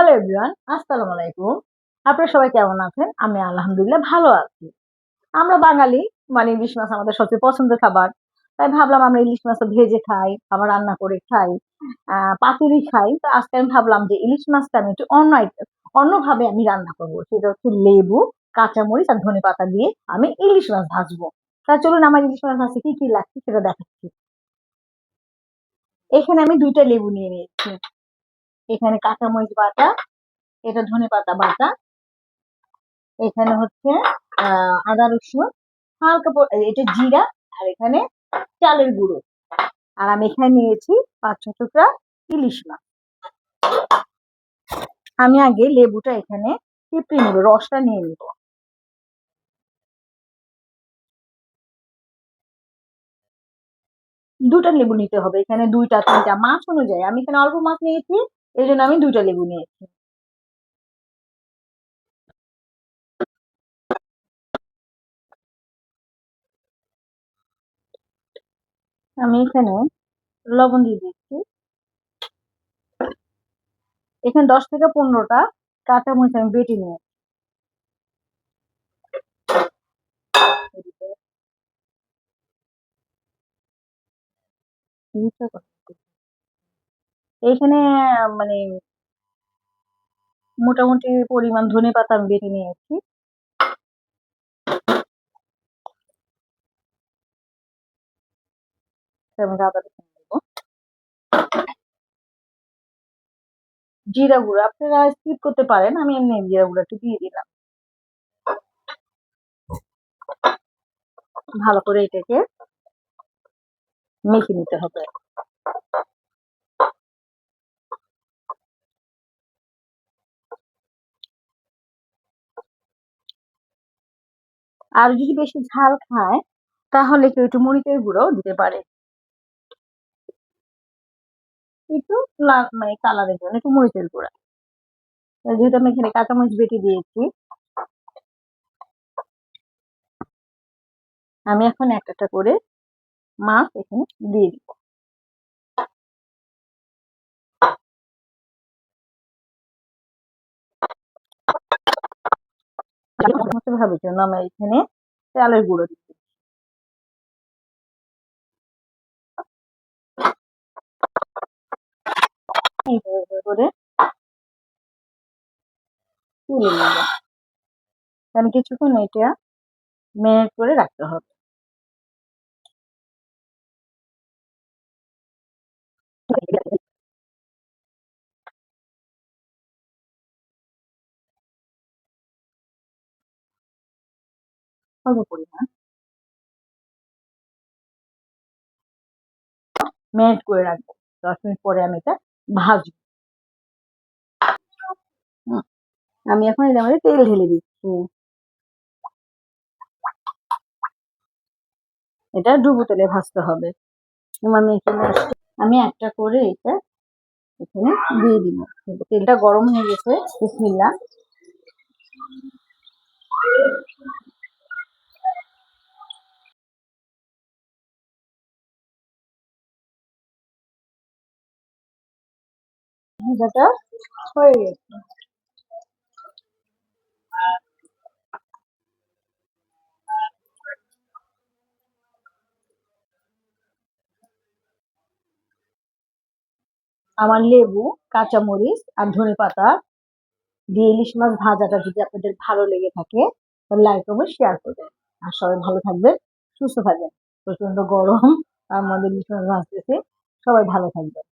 Hello everyone, আসসালামু আলাইকুম। আপনারা সবাই কেমন আছেন? আমি আলহামদুলিল্লাহ ভালো আছি। আমরা বাঙালি, মানে ইলিশ মাছ আমাদের সবচেয়ে পছন্দের খাবার। তাই ভাবলাম আমরা ইলিশ মাছটা ভেজে খাই, আবার রান্না করে খাই, পাতুরি খাই। তো আজকে আমি ভাবলাম যে ইলিশ মাছটা আমি একটু অন্যভাবে আমি রান্না করব। সেটা হচ্ছে লেবু, কাঁচামরিচ আর ধনেপাতা দিয়ে আমি ইলিশ মাছ ভাজবো। তা চলুন আমার ইলিশ মাছ ভাজতে কি লাগছে সেটা দেখাচ্ছি। এখানে আমি ২ টা লেবু নিয়ে নিয়েছি। এখানে কাঁচামরিচ বাটা, এটা ধনেপাতা বাটা, এখানে হচ্ছে আদা রসুন হালকা এটা জিরা, আর এখানে চালের গুঁড়ো। আর আমি এখানে নিয়েছি ৫-৬ টুকরা ইলিশ মাছ। আমি আগে লেবুটা এখানে চিপড়ে নেবো, রসটা নিয়ে নিব। দুটা লেবু নিতে হবে, এখানে ২টা ৩টা মাছ অনুযায়ী। আমি এখানে অল্প মাছ নিয়েছি, এই জন্য আমি ২টা লেবু নিয়েছি। আমি এখানে লবণ দিয়ে দিচ্ছি। এখানে ১০ থেকে ১৫টা কাঁচামরিচ আমি বেটে নিয়েছি। এখানে মানে মোটামুটি পরিমাণ ধনেপাতা আমি বেটে নিয়েছি। আমি আদা রসুন দেবো। জিরা গুঁড়া আপনারা স্কিপ করতে পারেন, আমি এমনি জিরা গুঁড়া একটু দিয়ে দিলাম। ভালো করে এটাকে মেখে নিতে হবে। আর যদি বেশি ঝাল খায় তাহলে কেউ একটু মরিচের গুঁড়াও দিতে পারে, একটু মানে কালারের জন্য একটু মরিচের গুঁড়া। যেহেতু আমি এখানে কাঁচামরিচ বেটে দিয়েছি, আমি এখন একটা একটা করে মাছ এখানে দিয়ে দিব। ভাবের জন্য আমি এখানে চালের গুঁড়ো দিচ্ছি। এইভাবে করে তুলে নেব। কারণ কিছুক্ষণ এটা ম্যারিনেট করে রাখতে হবে। অল্প পরিমাণ ম্যারিনেট করে রাখবো। ১০ মিনিট পরে আমি এটা ভাজবো। হুম, আমি এখন এর মধ্যে তেল ঢেলে দিচ্ছি। এটা ডুবো তেলে ভাজতে হবে। আমি এখানে আমি একটা করে এটা এখানে দিয়ে দিব। তেলটা গরম হয়ে গেছে। বিসমিল্লাহ। ভাজাটা হয়ে গেছে। আমার লেবু, কাঁচামরিচ আর ধনেপাতা দিয়ে ইলিশ মাছ ভাজাটা যদি আপনাদের ভালো লেগে থাকে তাহলে লাইক করবেন, শেয়ার করবেন। আর সবাই ভালো থাকবেন, সুস্থ থাকবেন। প্রচন্ড গরম, আমাদের ইলিশ মাছ ভাজতেছে। সবাই ভালো থাকবেন।